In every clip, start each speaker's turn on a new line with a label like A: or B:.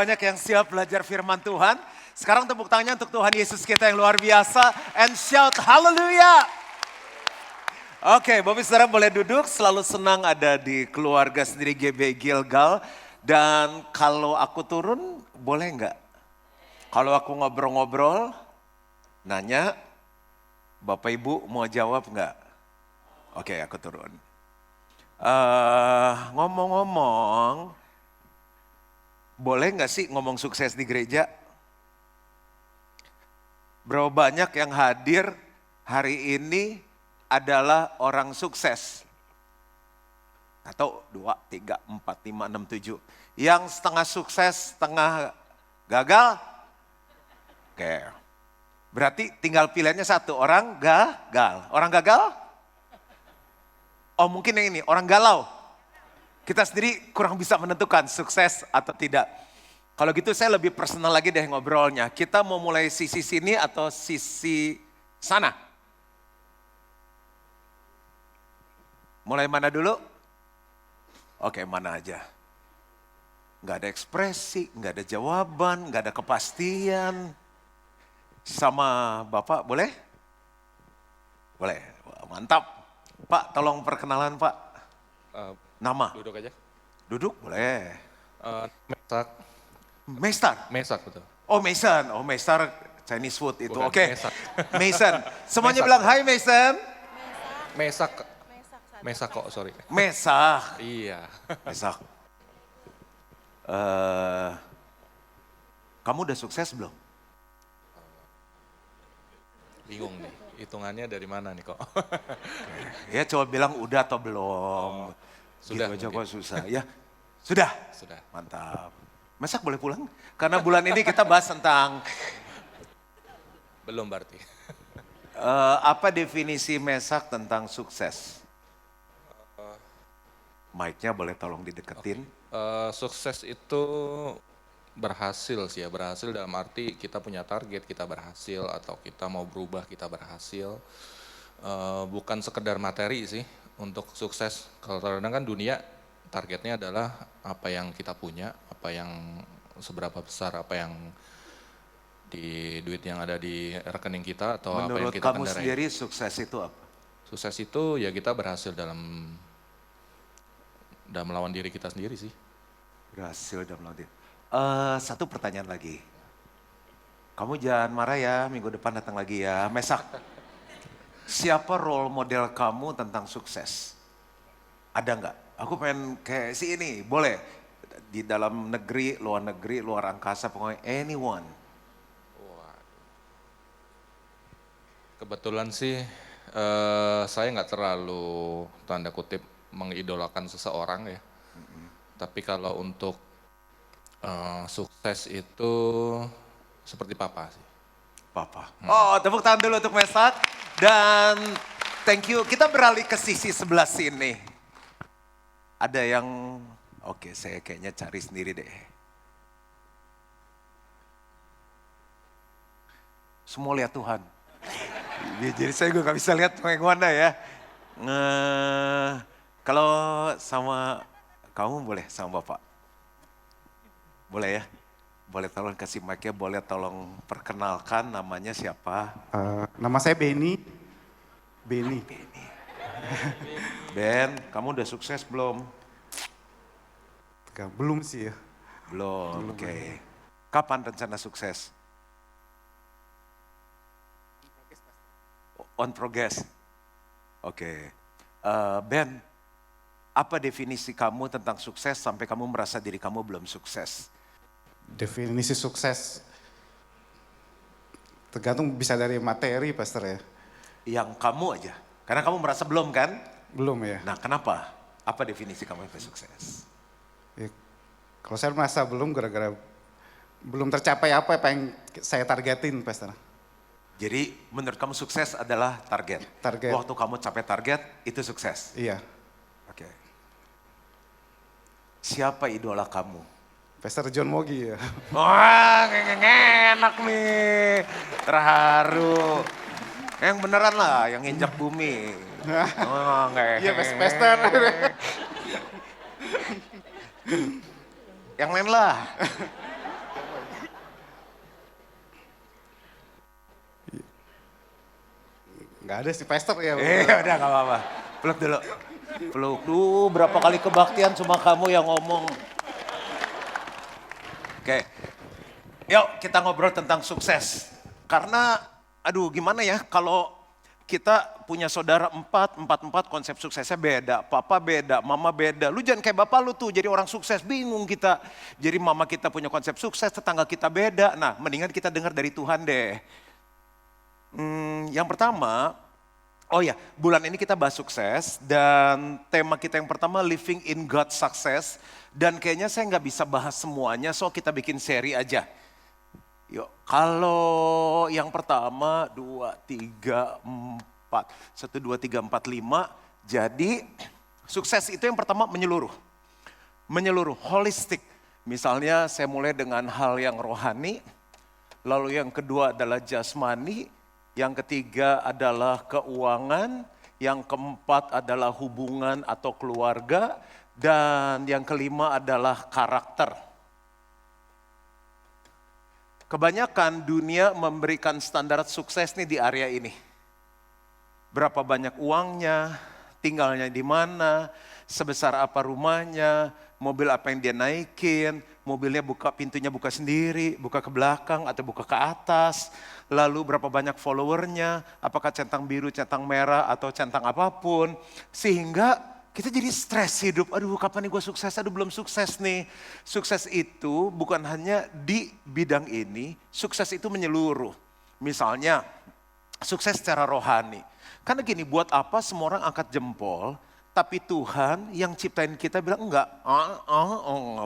A: banyak yang siap belajar firman Tuhan. Sekarang tepuk tangannya untuk Tuhan Yesus kita yang luar biasa. And shout hallelujah. Oke, Bapak Saudara boleh duduk. Selalu senang ada di keluarga sendiri GB Gilgal. Dan kalau aku turun, boleh nggak? Kalau aku ngobrol-ngobrol, nanya, Bapak Ibu mau jawab nggak? Oke, aku turun. Ngomong-ngomong, boleh nggak sih ngomong sukses di gereja? Berapa banyak yang hadir hari ini adalah orang sukses? Atau 2, 3, 4, 5, 6, 7. Yang setengah sukses, setengah gagal? Oke. Berarti tinggal pilihannya satu, orang gagal. Orang gagal? Oh mungkin yang ini, orang galau. Kita sendiri kurang bisa menentukan sukses atau tidak. Kalau gitu saya lebih personal lagi deh ngobrolnya. Kita mau mulai sisi sini atau sisi sana? Mulai mana dulu? Oke, mana aja. Nggak ada ekspresi, nggak ada jawaban, nggak ada kepastian. Sama Bapak boleh? Boleh, wah, mantap. Pak, tolong perkenalan Pak. Nama?
B: Duduk aja.
A: Duduk boleh.
B: Mesak.
A: Mestar?
B: Mesak betul.
A: Oh Mason, oh Mestar Chinese food itu.
B: Bukan,
A: Oke.
B: Mesak.
A: Mason, semuanya
B: Mesak.
A: bilang hai Mason.
B: Mesak. Mesak kok, sorry.
A: Mesak.
B: Iya.
A: Mesak. Kamu udah sukses belum?
B: Bingung nih, hitungannya dari mana nih kok?
A: Ya coba bilang udah atau belum.
B: Sudah
A: Gitu aja
B: mungkin.
A: kok susah. Ya, sudah.
B: Sudah.
A: Mantap. Mesak boleh pulang? Karena bulan ini kita bahas tentang
B: Belum berarti.
A: apa definisi Mesak tentang sukses? Mic-nya boleh tolong dideketin.
B: Sukses itu berhasil sih ya, berhasil dalam arti kita punya target, kita berhasil, atau kita mau berubah, kita berhasil. Bukan sekedar materi sih untuk sukses. Kalau kadang kan dunia targetnya adalah apa yang kita punya, apa yang seberapa besar, apa yang di duit yang ada di rekening kita, atau apa yang
A: Menurut
B: kita
A: kamu
B: kendarai.
A: sendiri sukses itu apa?
B: Sukses itu ya kita berhasil dalam melawan diri kita sendiri sih.
A: Berhasil dalam melawan diri. Satu pertanyaan lagi. Kamu jangan marah ya, minggu depan datang lagi ya. Mesak, siapa role model kamu tentang sukses? Ada nggak? Aku pengen kayak si ini, boleh. Di dalam negeri, luar angkasa, pokoknya anyone.
B: Kebetulan sih saya nggak terlalu tanda kutip mengidolakan seseorang ya. Tapi kalau untuk sukses itu seperti papa sih.
A: Papa. Oh, tepuk tangan dulu untuk Mesak. Dan thank you. Kita beralih ke sisi sebelah sini. Ada yang, oke saya kayaknya cari sendiri deh. Semua lihat Tuhan. Jadi saya juga gak bisa lihat yang mana ya. Kalau sama kamu boleh sama Bapak? Boleh ya? Boleh tolong kasih mic-nya, boleh tolong perkenalkan namanya siapa?
C: Nama saya Benny. Benny.
A: Ben, kamu udah sukses belum?
C: Belum sih ya.
A: Belum, oke. Kapan rencana sukses? On progress. Oke. Ben, apa definisi kamu tentang sukses sampai kamu merasa diri kamu belum sukses?
C: Definisi sukses tergantung bisa dari materi, Pastor ya.
A: Yang kamu aja. Karena kamu merasa belum kan?
C: Belum ya.
A: Nah kenapa? Apa definisi kamu sampai sukses?
C: Ya, kalau saya merasa belum gara-gara belum tercapai apa yang saya targetin, Pastor.
A: Jadi menurut kamu sukses adalah target?
C: Target.
A: Waktu kamu capai target itu sukses?
C: Iya.
A: Oke. Siapa idola kamu?
C: Pastor John Mogi ya.
A: Wah, enak nih. Terharu. Yang beneran lah, yang injak bumi. Oh, enggak.
C: Iya, Pastor.
A: Yang lain lah.
C: Nggak ada sih, pastor ya.
A: Udah gak apa-apa. Peluk dulu. Peluk. Berapa kali kebaktian cuma kamu yang ngomong. Oke. Yuk kita ngobrol tentang sukses. Karena, aduh gimana ya kalau kita punya saudara empat konsep suksesnya beda. Papa beda, mama beda. Lu jangan kayak bapak lu tuh jadi orang sukses, bingung kita. Jadi mama kita punya konsep sukses, tetangga kita beda. Nah mendingan kita dengar dari Tuhan deh. Yang pertama, oh ya, bulan ini kita bahas sukses dan tema kita yang pertama living in God's success. Dan kayaknya saya nggak bisa bahas semuanya, so kita bikin seri aja. Yuk, kalau yang pertama 2, 3, 4, 1, 2, 3, 4, 5. Jadi sukses itu yang pertama menyeluruh. Menyeluruh, holistik. Misalnya saya mulai dengan hal yang rohani, lalu yang kedua adalah jasmani, yang ketiga adalah keuangan, yang keempat adalah hubungan atau keluarga, dan yang kelima adalah karakter. Kebanyakan dunia memberikan standar sukses nih di area ini. Berapa banyak uangnya, tinggalnya di mana, sebesar apa rumahnya, mobil apa yang dia naikin, mobilnya pintunya buka sendiri, buka ke belakang atau buka ke atas, lalu berapa banyak followernya, apakah centang biru, centang merah atau centang apapun, sehingga kita jadi stres hidup, aduh kapan nih gue sukses, aduh belum sukses nih. Sukses itu bukan hanya di bidang ini, sukses itu menyeluruh. Misalnya sukses secara rohani. Karena gini, buat apa semua orang angkat jempol, tapi Tuhan yang ciptain kita bilang enggak,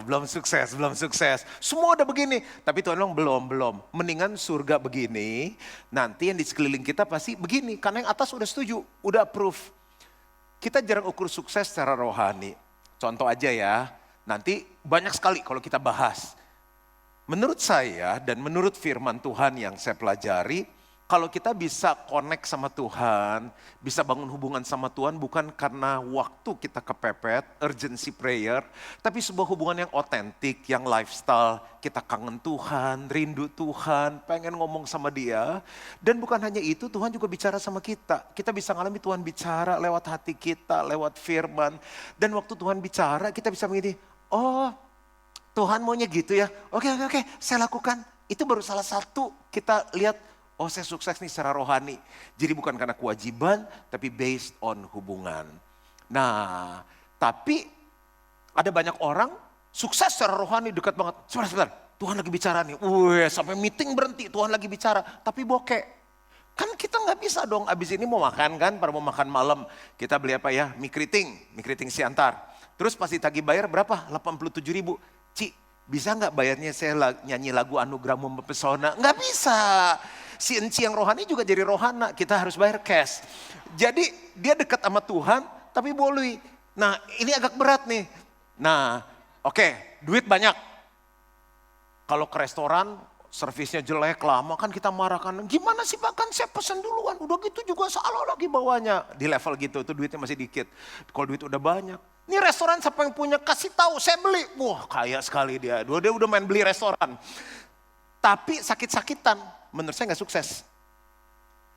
A: belum sukses, belum sukses. Semua udah begini, tapi Tuhan bilang belum. Mendingan surga begini, nanti yang di sekeliling kita pasti begini. Karena yang atas udah setuju, udah approve. Kita jarang ukur sukses secara rohani. Contoh aja ya, nanti banyak sekali kalau kita bahas. Menurut saya dan menurut firman Tuhan yang saya pelajari, kalau kita bisa connect sama Tuhan, bisa bangun hubungan sama Tuhan bukan karena waktu kita kepepet, urgency prayer, tapi sebuah hubungan yang otentik, yang lifestyle, kita kangen Tuhan, rindu Tuhan, pengen ngomong sama Dia. Dan bukan hanya itu, Tuhan juga bicara sama kita. Kita bisa ngalami Tuhan bicara lewat hati kita, lewat firman. Dan waktu Tuhan bicara, kita bisa begini, oh Tuhan maunya gitu ya, oke, saya lakukan. Itu baru salah satu kita lihat, oh saya sukses nih secara rohani. Jadi bukan karena kewajiban, tapi based on hubungan. Nah, tapi ada banyak orang sukses secara rohani dekat banget. Sebentar, Tuhan lagi bicara nih. Sampai meeting berhenti, Tuhan lagi bicara. Tapi bokeh. Kan kita nggak bisa dong, abis ini mau makan kan, baru mau makan malam. Kita beli apa ya, mie keriting Siantar. Terus pasti tagih bayar berapa? 87.000. Ci, bisa nggak bayarnya saya nyanyi lagu Anugerahmu Mempesona? Nggak bisa. Si Enci yang rohani juga jadi rohana, kita harus bayar cash. Jadi dia dekat sama Tuhan, tapi boleh. Nah ini agak berat nih. Nah oke, duit banyak. Kalau ke restoran, servisnya jelek, lama kan kita marahkan. Gimana sih bahkan saya pesan duluan, udah gitu juga salah lagi bawanya. Di level gitu, itu duitnya masih dikit. Kalau duit udah banyak. Ini restoran siapa yang punya, kasih tahu saya beli. Wah kaya sekali dia udah main beli restoran. Tapi sakit-sakitan. Menurut saya nggak sukses.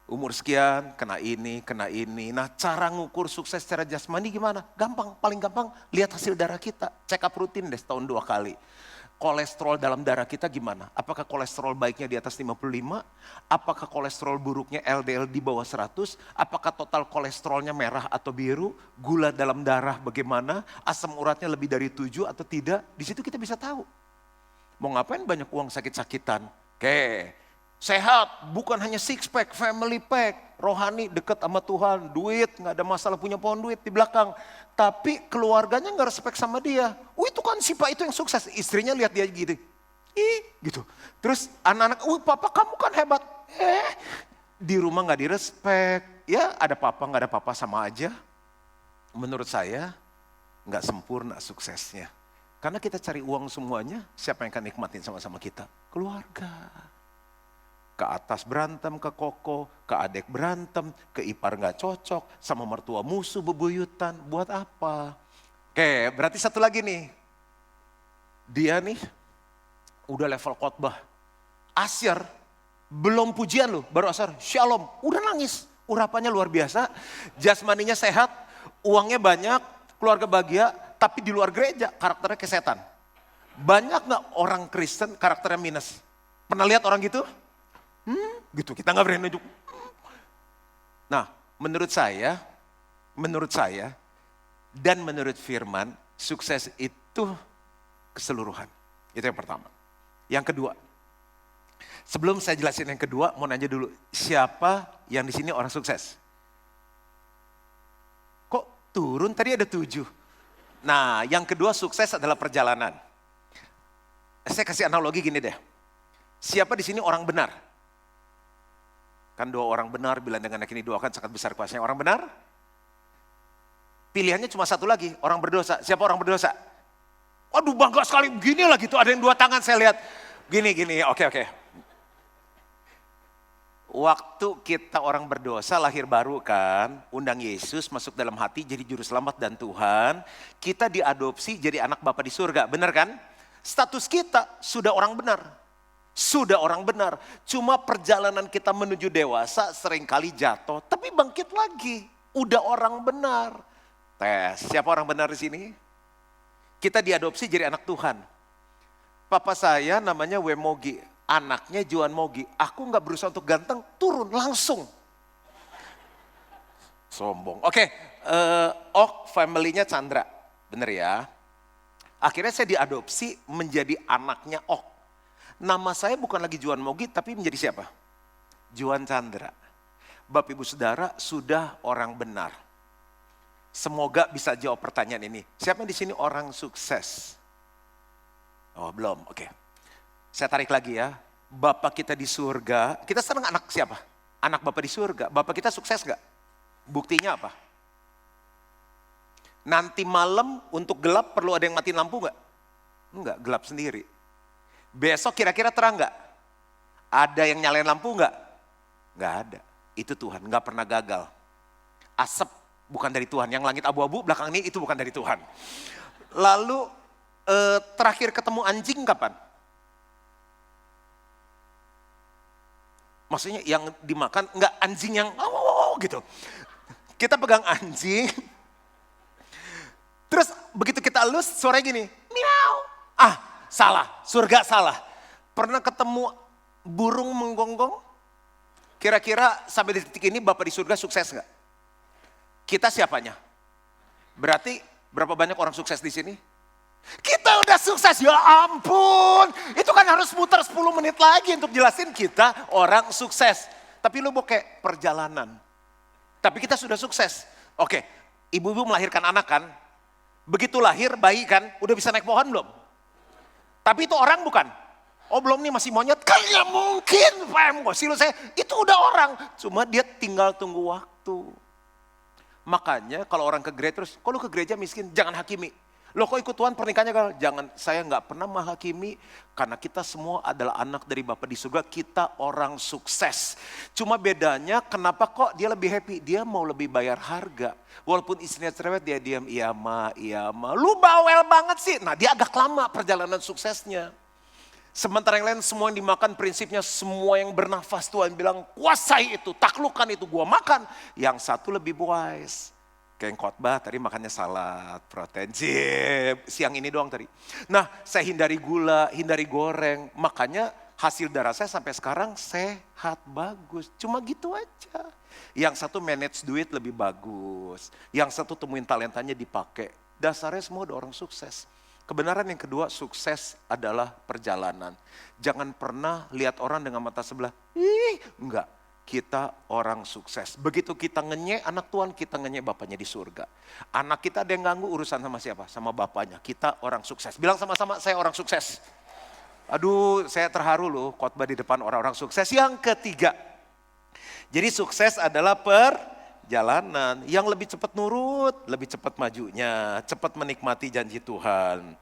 A: Umur sekian, kena ini. Nah cara ngukur sukses secara jasmani gimana? Gampang, paling gampang lihat hasil darah kita. Check up rutin deh setahun 2 kali. Kolesterol dalam darah kita gimana? Apakah kolesterol baiknya di atas 55? Apakah kolesterol buruknya LDL di bawah 100? Apakah total kolesterolnya merah atau biru? Gula dalam darah bagaimana? Asam uratnya lebih dari 7 atau tidak? Di situ kita bisa tahu. Mau ngapain banyak uang sakit-sakitan? Oke. Sehat, bukan hanya six pack, family pack, rohani dekat sama Tuhan, duit, nggak ada masalah punya pohon duit di belakang. Tapi keluarganya nggak respect sama dia. Itu kan si Pak itu yang sukses, istrinya lihat dia gitu. Gitu. Terus anak-anak, papa kamu kan hebat. Di rumah nggak direspek, ya ada papa nggak ada papa sama aja. Menurut saya nggak sempurna suksesnya. Karena kita cari uang semuanya, siapa yang akan nikmatin sama-sama kita? Keluarga. Ke atas berantem, ke koko, ke adek berantem, ke ipar gak cocok, sama mertua musuh bebuyutan, buat apa? Oke, berarti satu lagi nih. Dia nih udah level khotbah. Asyar, belum pujian loh, baru asyar, shalom, udah nangis. urapannya luar biasa, jasmaninya sehat, uangnya banyak, keluarga bahagia, tapi di luar gereja karakternya kayak setan. Banyak gak orang Kristen karakternya minus? Pernah lihat orang gitu? Gitu, kita gak berani nunjuk. Nah, menurut saya, dan menurut firman, sukses itu keseluruhan. Itu yang pertama. Yang kedua, sebelum saya jelasin yang kedua, mau nanya dulu, siapa yang di sini orang sukses? Kok turun? Tadi ada 7. Nah, yang kedua sukses adalah perjalanan. Saya kasih analogi gini deh. Siapa di sini orang benar? Kan doa orang benar, bila dengan anak ini doakan sangat besar kuasanya. Orang benar? Pilihannya cuma satu lagi, orang berdosa. Siapa orang berdosa? Waduh bangga sekali, begini lah gitu. Ada yang 2 tangan saya lihat. Gini, oke. Waktu kita orang berdosa lahir baru kan, undang Yesus masuk dalam hati jadi juru selamat dan Tuhan. Kita diadopsi jadi anak Bapa di surga, benar kan? Status kita sudah orang benar. Cuma perjalanan kita menuju dewasa seringkali jatuh, tapi bangkit lagi. Udah orang benar. Tes, siapa orang benar di sini? Kita diadopsi jadi anak Tuhan. Papa saya namanya Wemogi, anaknya Juan Mogi. Aku gak berusaha untuk ganteng, turun langsung. Sombong. Oke, Ok family-nya Chandra, bener ya. Akhirnya saya diadopsi menjadi anaknya Ok. Nama saya bukan lagi Juan Mogi, tapi menjadi siapa? Juan Chandra. Bapak Ibu Saudara sudah orang benar. Semoga bisa jawab pertanyaan ini. Siapa yang di sini orang sukses? Oh belum, oke. Saya tarik lagi ya. Bapak kita di surga, kita senang anak siapa? Anak Bapak di surga. Bapak kita sukses gak? Buktinya apa? Nanti malam untuk gelap perlu ada yang matiin lampu gak? Enggak, gelap sendiri. Besok kira-kira terang gak? Ada yang nyalain lampu gak? Gak ada. Itu Tuhan, gak pernah gagal. Asap bukan dari Tuhan, yang langit abu-abu belakang ini itu bukan dari Tuhan. Lalu terakhir ketemu anjing kapan? Maksudnya yang dimakan, enggak anjing yang gitu. Kita pegang anjing, terus begitu kita elus suaranya gini, miau. Salah, surga salah. Pernah ketemu burung menggonggong? Kira-kira sampai di titik ini Bapak di surga sukses enggak? Kita siapanya? Berarti berapa banyak orang sukses di sini? Kita udah sukses, ya ampun. Itu kan harus muter 10 menit lagi untuk jelasin kita orang sukses. Tapi lu mau kayak perjalanan. Tapi kita sudah sukses. Oke, ibu-ibu melahirkan anak kan? Begitu lahir bayi kan, udah bisa naik pohon belum? Tapi itu orang bukan? Oh belum nih masih monyet, kan ya mungkin Pak Silu saya, itu udah orang. Cuma dia tinggal tunggu waktu. Makanya kalau orang ke gereja terus, kok lu ke gereja miskin? Jangan hakimi. Loh kok ikut Tuhan pernikahannya gagal? Jangan, saya nggak pernah menghakimi. Karena kita semua adalah anak dari Bapa di surga, kita orang sukses. Cuma bedanya kenapa kok dia lebih happy? Dia mau lebih bayar harga. Walaupun istrinya cerewet dia diam, iya ma. Lu bawel banget sih. Nah dia agak lama perjalanan suksesnya. Sementara yang lain semua yang dimakan prinsipnya semua yang bernafas Tuhan bilang kuasai itu, taklukkan itu, gua makan. Yang satu lebih wise. Kayak yang khotbah tadi makannya salad, protein, siang ini doang tadi. Nah saya hindari gula, hindari goreng, makanya hasil darah saya sampai sekarang sehat, bagus. Cuma gitu aja. Yang satu manage duit lebih bagus, yang satu temuin talentanya dipakai. Dasarnya semua udah orang sukses. Kebenaran yang kedua, sukses adalah perjalanan. Jangan pernah lihat orang dengan mata sebelah, enggak. Kita orang sukses. Begitu kita ngenyek anak Tuhan, kita ngenyek Bapaknya di surga. Anak kita ada yang ganggu urusan sama siapa? Sama Bapaknya. Kita orang sukses. Bilang sama-sama, saya orang sukses. Aduh, saya terharu loh khotbah di depan orang-orang sukses. Yang ketiga, jadi sukses adalah perjalanan. Yang lebih cepat nurut, lebih cepat majunya, cepat menikmati janji Tuhan.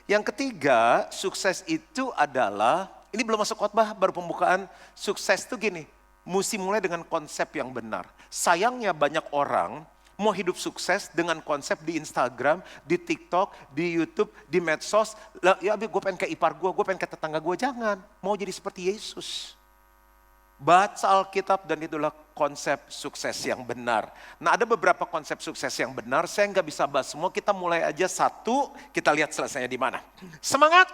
A: Yang ketiga, sukses itu adalah, ini belum masuk khotbah, baru pembukaan. Sukses itu gini, mesti mulai dengan konsep yang benar. Sayangnya banyak orang mau hidup sukses dengan konsep di Instagram, di TikTok, di YouTube, di medsos. Ya gue pengen kayak ipar gue pengen kayak tetangga gue. Jangan, mau jadi seperti Yesus. Baca Alkitab dan itulah konsep sukses yang benar. Nah, ada beberapa konsep sukses yang benar, saya nggak bisa bahas semua, kita mulai aja satu, kita lihat selesainya di mana. Semangat!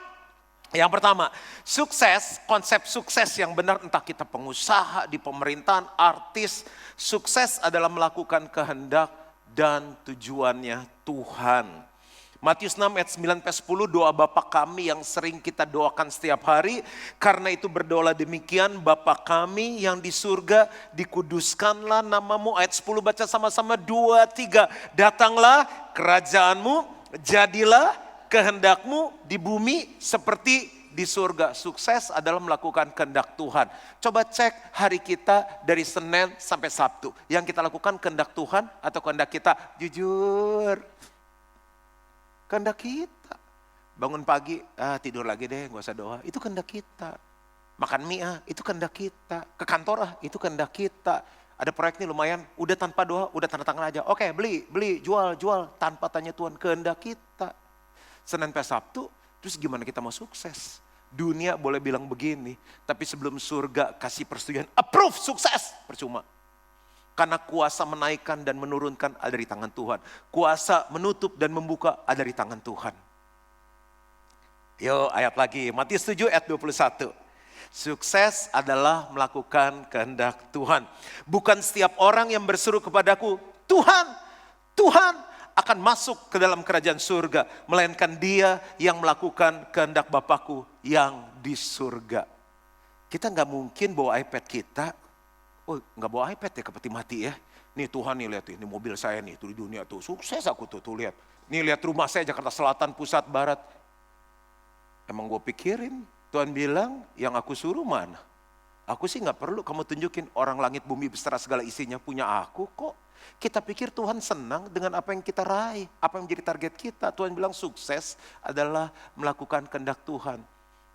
A: Yang pertama, sukses, konsep sukses yang benar, entah kita pengusaha, di pemerintahan, artis, sukses adalah melakukan kehendak dan tujuannya Tuhan. Matius 6 ayat 9 sampai 10, doa Bapa kami yang sering kita doakan setiap hari. Karena itu berdoa demikian, Bapa kami yang di surga, dikuduskanlah namamu. Ayat 10 baca sama-sama, 2, 3. Datanglah kerajaanmu, jadilah kehendakmu di bumi seperti di surga. Sukses adalah melakukan kehendak Tuhan. Coba cek hari kita dari Senin sampai Sabtu. Yang kita lakukan kehendak Tuhan atau kehendak kita? Jujur. Kehendak kita. Bangun pagi, tidur lagi deh, gak usah doa. Itu kehendak kita. Makan mie, itu kehendak kita. Ke kantor, itu kehendak kita. Ada proyek nih lumayan, udah tanpa doa, udah tanda tangan aja. Oke, beli, jual, tanpa tanya Tuhan, kehendak kita. Senin sampai Sabtu, terus gimana kita mau sukses? Dunia boleh bilang begini, tapi sebelum surga kasih persetujuan, approve, sukses, percuma. Karena kuasa menaikkan dan menurunkan ada di tangan Tuhan. Kuasa menutup dan membuka ada di tangan Tuhan. Yuk ayat lagi, Matius 7 ayat 21. Sukses adalah melakukan kehendak Tuhan. Bukan setiap orang yang berseru kepadaku, Tuhan, Tuhan akan masuk ke dalam kerajaan surga. Melainkan dia yang melakukan kehendak Bapakku yang di surga. Kita gak mungkin bawa iPad kita, oh nggak bawa iPad ya ke peti mati ya. Nih Tuhan nih lihat ini mobil saya nih tuh di dunia tuh sukses aku tuh lihat. Nih lihat rumah saya Jakarta Selatan, Pusat, Barat. Emang gue pikirin Tuhan bilang yang aku suruh mana? Aku sih nggak perlu kamu tunjukin orang langit bumi beserta segala isinya punya aku kok. Kita pikir Tuhan senang dengan apa yang kita raih, apa yang menjadi target kita. Tuhan bilang sukses adalah melakukan kehendak Tuhan.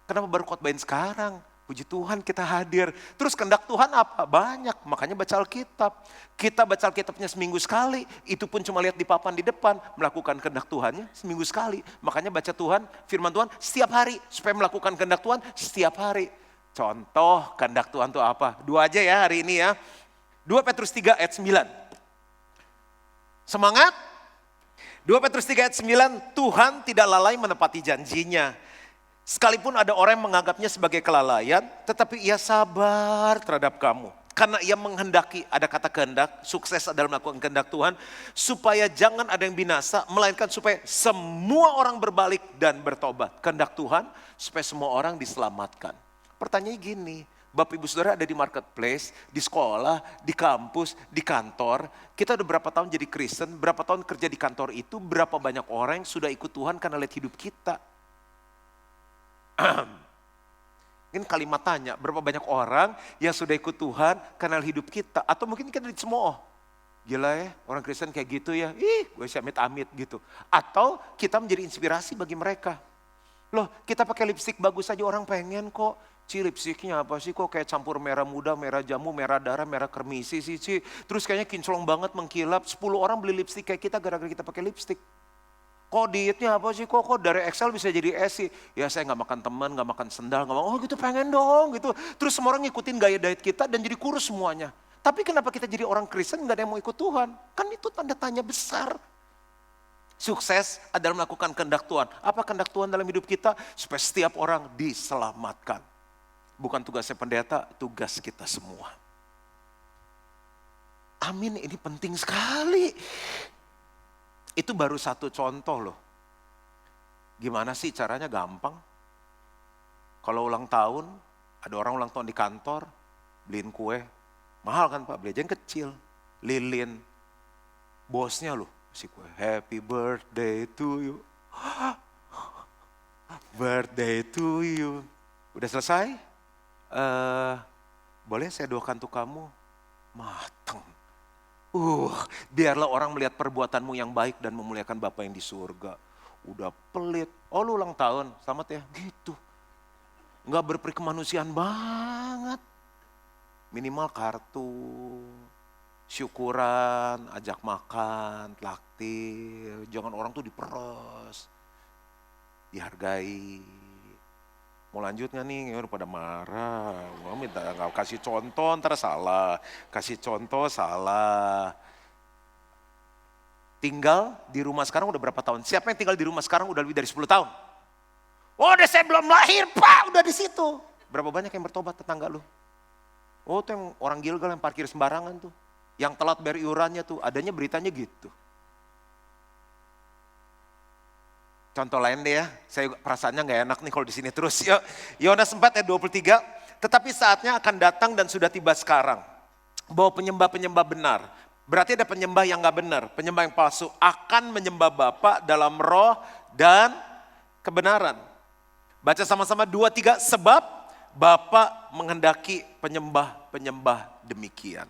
A: Kenapa baru khotbahin sekarang? Puji Tuhan kita hadir. Terus kehendak Tuhan apa? Banyak. Makanya baca Alkitab. Kita baca Alkitabnya seminggu sekali. Itu pun cuma lihat di papan di depan. Melakukan kehendak Tuhannya seminggu sekali. Makanya baca Tuhan, firman Tuhan setiap hari. Supaya melakukan kehendak Tuhan setiap hari. Contoh kehendak Tuhan itu apa? 2 aja ya hari ini ya. 2 Petrus 3 ayat 9. Semangat. 2 Petrus 3 ayat 9. Tuhan tidak lalai menepati janjinya. Sekalipun ada orang yang menganggapnya sebagai kelalaian, tetapi ia sabar terhadap kamu. Karena ia menghendaki, ada kata kehendak, sukses adalah melakukan kehendak Tuhan, supaya jangan ada yang binasa, melainkan supaya semua orang berbalik dan bertobat. Kehendak Tuhan, supaya semua orang diselamatkan. Pertanyaannya gini, Bapak Ibu Saudara ada di marketplace, di sekolah, di kampus, di kantor. Kita udah berapa tahun jadi Kristen, berapa tahun kerja di kantor itu, berapa banyak orang yang sudah ikut Tuhan karena lihat hidup kita. Mungkin kalimat tanya, berapa banyak orang yang sudah ikut Tuhan karena hidup kita. Atau mungkin kita dicemooh. Gila ya, orang Kristen kayak gitu ya. Gue sih amit-amit gitu. Atau kita menjadi inspirasi bagi mereka. Loh, kita pakai lipstik bagus aja orang pengen kok. Lipstiknya apa sih kok kayak campur merah muda, merah jamu, merah darah, merah kermisi sih. Terus kayaknya kinclong banget mengkilap. 10 orang beli lipstik kayak kita gara-gara kita pakai lipstik. Kok dietnya apa sih? Kok dari Excel bisa jadi S sih? Ya saya gak makan teman, gak makan sendal, gak makan, oh gitu pengen dong gitu. Terus semua orang ngikutin gaya diet kita dan jadi kurus semuanya. Tapi kenapa kita jadi orang Kristen gak ada yang mau ikut Tuhan? Kan itu tanda tanya besar. Sukses adalah melakukan kehendak Tuhan. Apa kehendak Tuhan dalam hidup kita? Supaya setiap orang diselamatkan. Bukan tugasnya pendeta, tugas kita semua. Amin, ini penting sekali. Itu baru satu contoh loh. Gimana sih caranya? Gampang. Kalau ulang tahun, ada orang ulang tahun di kantor, beliin kue. Mahal kan Pak, beli aja yang kecil. Lilin. Bosnya loh, si kue. Happy birthday to you. Birthday to you. Udah selesai? Boleh saya doakan untuk kamu? Mateng. Biarlah orang melihat perbuatanmu yang baik dan memuliakan Bapa yang di surga. Udah pelit, oh lu ulang tahun, selamat ya, gitu. Nggak berperkemanusiaan banget. Minimal kartu, syukuran, ajak makan, traktir. Jangan orang tuh diperes, dihargai. Mau lanjut nggak nih? Ya udah pada marah. Gua minta nggak kasih contoh, ntar salah. Kasih contoh salah. Tinggal di rumah sekarang udah berapa tahun? Siapa yang tinggal di rumah sekarang udah lebih dari 10 tahun? Oh, udah saya belum lahir, Pak, udah di situ. Berapa banyak yang bertobat tetangga lu? Oh, tuh yang orang Gilgal yang parkir sembarangan tuh. Yang telat bayar iurannya tuh, adanya beritanya gitu. Contoh lain deh ya, saya perasaannya nggak enak nih kalau di sini terus. Yohanes 4 ayat 23, tetapi saatnya akan datang dan sudah tiba sekarang. Bahwa penyembah-penyembah benar, berarti ada penyembah yang nggak benar, penyembah yang palsu akan menyembah Bapa dalam roh dan kebenaran. Baca sama-sama 2, 3, sebab Bapa menghendaki penyembah-penyembah demikian.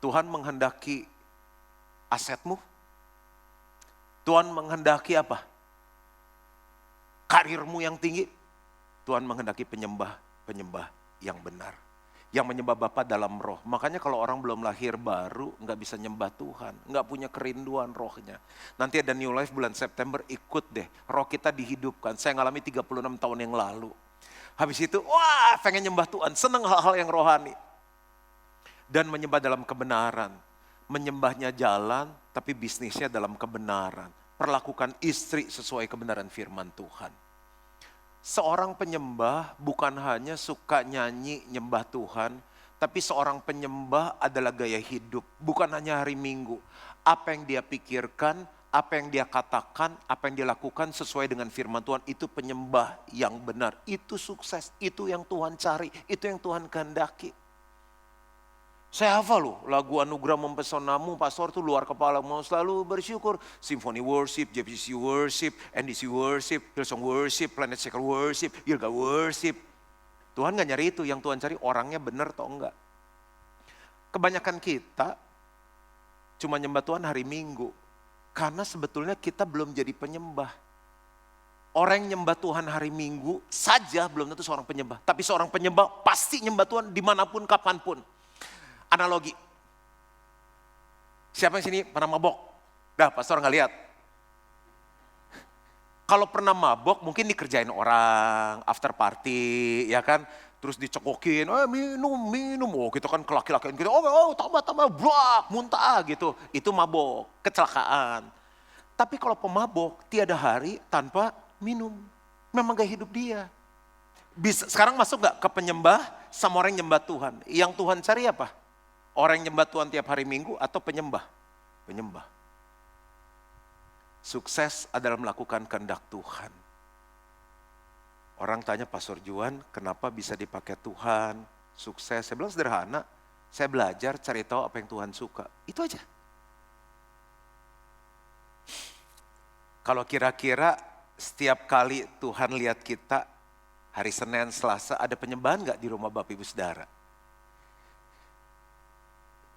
A: Tuhan menghendaki asetmu. Tuhan menghendaki apa? Karirmu yang tinggi. Tuhan menghendaki penyembah-penyembah yang benar. Yang menyembah Bapa dalam roh. Makanya kalau orang belum lahir baru nggak bisa nyembah Tuhan. Nggak punya kerinduan rohnya. Nanti ada New Life bulan September, ikut deh. Roh kita dihidupkan. Saya ngalami 36 tahun yang lalu. Habis itu, wah pengen nyembah Tuhan. Senang hal-hal yang rohani. Dan menyembah dalam kebenaran. Menyembahnya jalan, tapi bisnisnya dalam kebenaran. Perlakukan istri sesuai kebenaran firman Tuhan. Seorang penyembah bukan hanya suka nyanyi nyembah Tuhan, tapi seorang penyembah adalah gaya hidup, bukan hanya hari Minggu. Apa yang dia pikirkan, apa yang dia katakan, apa yang dia lakukan sesuai dengan firman Tuhan, itu penyembah yang benar. Itu sukses, itu yang Tuhan cari, itu yang Tuhan kehendaki. Saya hafal loh, lagu Anugerah Mempesonamu, pastor tuh luar kepala, mau selalu bersyukur. Symphony Worship, JPC Worship, NDC Worship, Hillsong Worship, Planet Shaker Worship, Gilgal Worship. Tuhan gak nyari itu, yang Tuhan cari orangnya benar atau enggak. Kebanyakan kita cuma nyembah Tuhan hari Minggu, karena sebetulnya kita belum jadi penyembah. Orang yang nyembah Tuhan hari Minggu saja belum tentu seorang penyembah, tapi seorang penyembah pasti nyembah Tuhan dimanapun, kapanpun. Analogi. Siapa yang sini pernah mabok? Dah, pastor nggak lihat. Kalau pernah mabok mungkin dikerjain orang, after party, ya kan? Terus dicekokin, minum, oh gitu kan kelaki-lakian gitu, tambah, blak, muntah gitu. Itu mabok, kecelakaan. Tapi kalau pemabok, tiada hari tanpa minum. Memang gaya hidup dia. Sekarang masuk gak ke penyembah sama orang yang nyembah Tuhan? Yang Tuhan cari apa? Orang yang nyembah Tuhan tiap hari Minggu atau penyembah? Penyembah. Sukses adalah melakukan kehendak Tuhan. Orang tanya Pastor Juan, kenapa bisa dipakai Tuhan? Sukses. Saya bilang sederhana, saya belajar cari tahu apa yang Tuhan suka. Itu aja. Kalau kira-kira setiap kali Tuhan lihat kita, hari Senin, Selasa, ada penyembahan gak di rumah Bapak Ibu Saudara?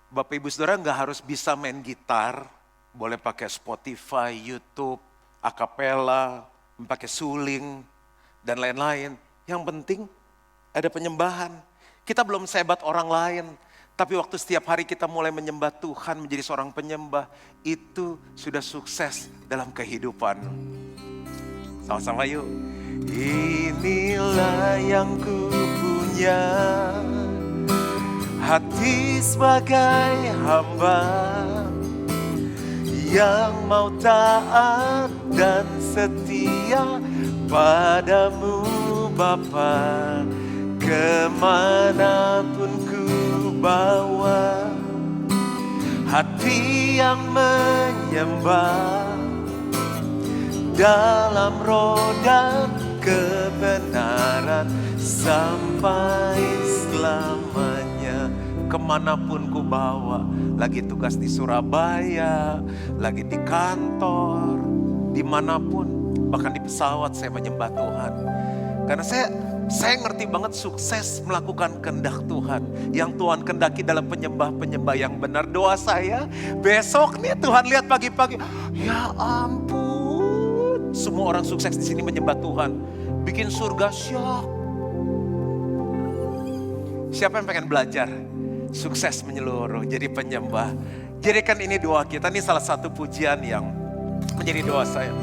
A: Bapak Ibu Saudara nggak harus bisa main gitar, boleh pakai Spotify, YouTube, akapela, pakai suling, dan lain-lain. Yang penting ada penyembahan. Kita belum sehebat orang lain, tapi waktu setiap hari kita mulai menyembah Tuhan, menjadi seorang penyembah, itu sudah sukses dalam kehidupan. Sama-sama yuk. Inilah yang ku punya, hati sebagai hamba yang mau taat dan setia padamu Bapa, kemanapun ku bawa. Hati yang menyembah dalam roh dan kebenaran sampai selamanya. Kemanapun ku bawa, lagi tugas di Surabaya, lagi di kantor, dimanapun, bahkan di pesawat saya menyembah Tuhan. Karena saya ngerti banget sukses melakukan kehendak Tuhan. Yang Tuhan kehendaki dalam penyembah-penyembah yang benar. Doa saya, besok nih Tuhan lihat pagi-pagi, ya ampun, semua orang sukses di sini menyembah Tuhan. Bikin surga syok. Siapa yang pengen belajar? Sukses menyeluruh, jadi penyembah. Jadikan ini doa kita, ini salah satu pujian yang menjadi doa saya.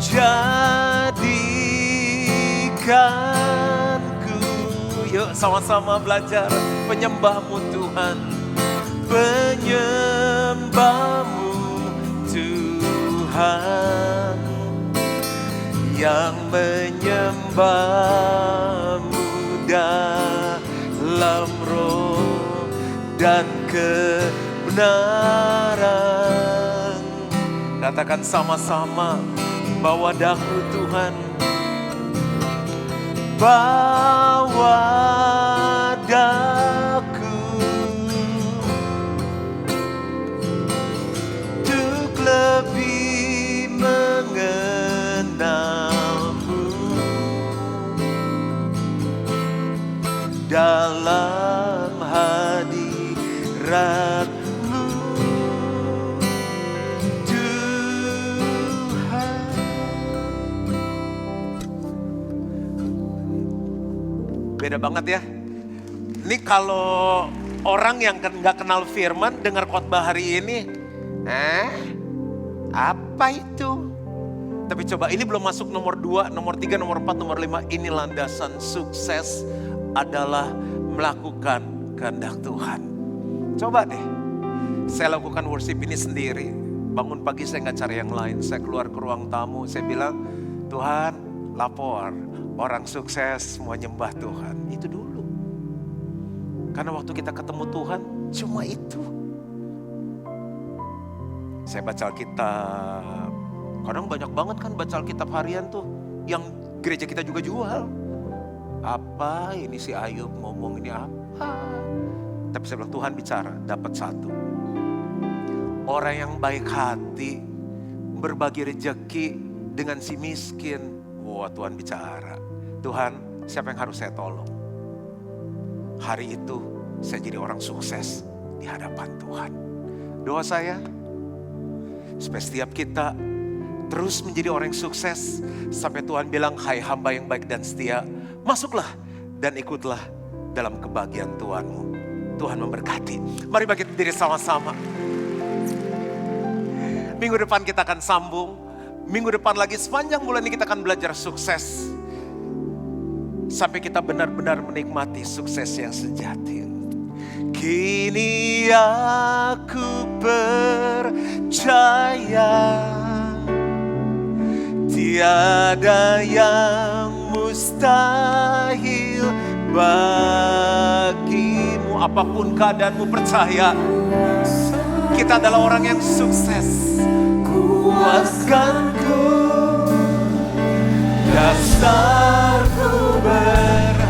A: jadikanku. Yuk sama-sama belajar penyembahmu Tuhan, penyembahmu Tuhan, yang menyembahmu dalam roh dan kebenaran. Katakan sama-sama, bawa daku Tuhan, bawa daku untuk lebih mengenalmu dalam hadiratmu Tuhan. Beda banget ya. Ini kalau orang yang nggak kenal firman dengar khotbah hari ini, apa itu? Tapi coba, ini belum masuk nomor 2, nomor 3, nomor 4, nomor 5. Ini landasan sukses adalah melakukan kehendak Tuhan. Coba deh, saya lakukan worship ini sendiri. Bangun pagi saya nggak cari yang lain. Saya keluar ke ruang tamu, saya bilang, Tuhan lapor, orang sukses semua nyembah Tuhan. Itu dulu. Karena waktu kita ketemu Tuhan, cuma itu. Saya baca Alkitab. Kadang banyak banget kan baca Alkitab harian tuh, yang gereja kita juga jual. Apa ini si Ayub ngomong ini apa? Tapi saya bilang Tuhan bicara, dapat satu. Orang yang baik hati, berbagi rejeki dengan si miskin. Wah, Tuhan bicara. Tuhan, siapa yang harus saya tolong? Hari itu saya jadi orang sukses di hadapan Tuhan. Doa saya, supaya setiap kita terus menjadi orang yang sukses. Sampai Tuhan bilang, hai hamba yang baik dan setia, masuklah dan ikutlah dalam kebahagiaan Tuhanmu. Tuhan memberkati. Mari bangkit berdiri sama-sama. Minggu depan kita akan sambung. Minggu depan lagi sepanjang bulan ini kita akan belajar sukses. Sampai kita benar-benar menikmati sukses yang sejati. Kini aku percaya tiada yang mustahil bagimu. Apapun keadaanmu, percaya kita adalah orang yang sukses. Kuatkanku, dasarku berharap.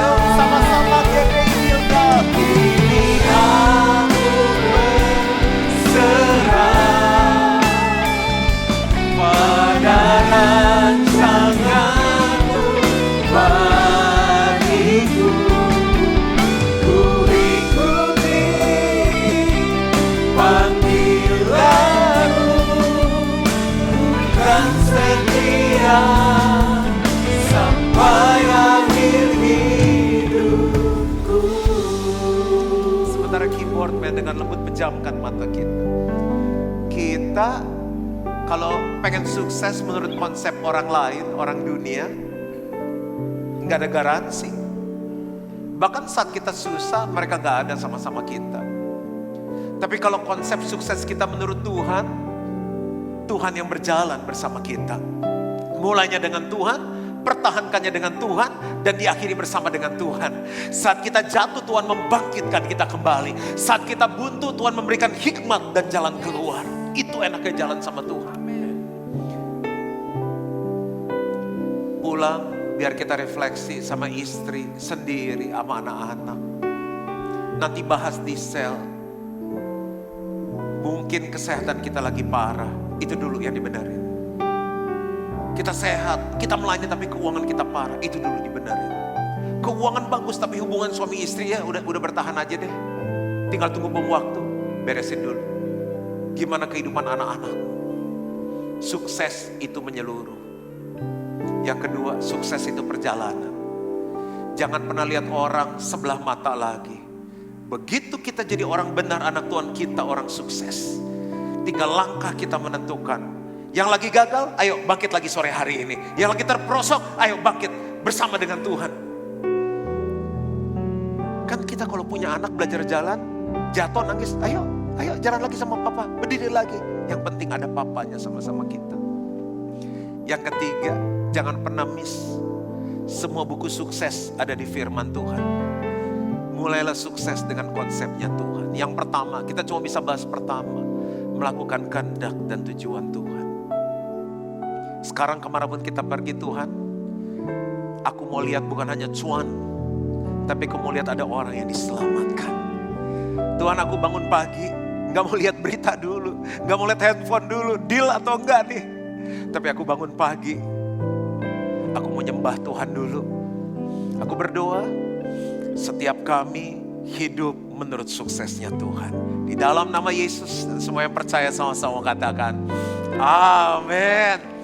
A: Yuk sama-sama kini aku berserah pada rancanganmu bagiku. Ku ikuti panggilanmu, kan setia sampai akhir hidupku. Sementara keyboardman dengan lembut pejamkan mata kita. Kita kalau pengen sukses menurut konsep orang lain, orang dunia, nggak ada garansi. Bahkan saat kita susah, mereka nggak ada sama-sama kita. Tapi kalau konsep sukses kita menurut Tuhan, Tuhan yang berjalan bersama kita. Mulainya dengan Tuhan, pertahankannya dengan Tuhan, dan diakhiri bersama dengan Tuhan. Saat kita jatuh, Tuhan membangkitkan kita kembali. Saat kita buntu, Tuhan memberikan hikmat dan jalan keluar. Itu enaknya jalan sama Tuhan. Pulang, biar kita refleksi sama istri, sendiri, sama anak-anak. Nanti bahas di sel. Mungkin kesehatan kita lagi parah. Itu dulu yang dibenarin. Kita sehat, kita melayani tapi keuangan kita parah. Itu dulu dibenarin. Keuangan bagus tapi hubungan suami istri ya udah bertahan aja deh. Tinggal tunggu bom waktu. Beresin dulu. Gimana kehidupan anak-anak? Sukses itu menyeluruh. Yang kedua, sukses itu perjalanan. Jangan pernah lihat orang sebelah mata lagi. Begitu kita jadi orang benar, anak Tuhan, kita orang sukses. Tinggal langkah kita menentukan. Yang lagi gagal, ayo bangkit lagi sore hari ini. Yang lagi terperosok, ayo bangkit bersama dengan Tuhan. Kan kita kalau punya anak belajar jalan, jatuh nangis, ayo jalan lagi sama papa, berdiri lagi. Yang penting ada papanya sama-sama kita. Yang ketiga, jangan pernah miss. Semua buku sukses ada di firman Tuhan. Mulailah sukses dengan konsepnya Tuhan. Yang pertama, kita cuma bisa bahas pertama. Melakukan kehendak dan tujuan Tuhan. Sekarang kemanapun kita pergi Tuhan, aku mau lihat bukan hanya cuan, tapi aku mau lihat ada orang yang diselamatkan. Tuhan, aku bangun pagi, gak mau lihat berita dulu, gak mau lihat handphone dulu, deal atau enggak nih. Tapi aku bangun pagi, aku mau nyembah Tuhan dulu. Aku berdoa, setiap kami hidup menurut suksesnya Tuhan. Di dalam nama Yesus, semua yang percaya sama-sama katakan, amin.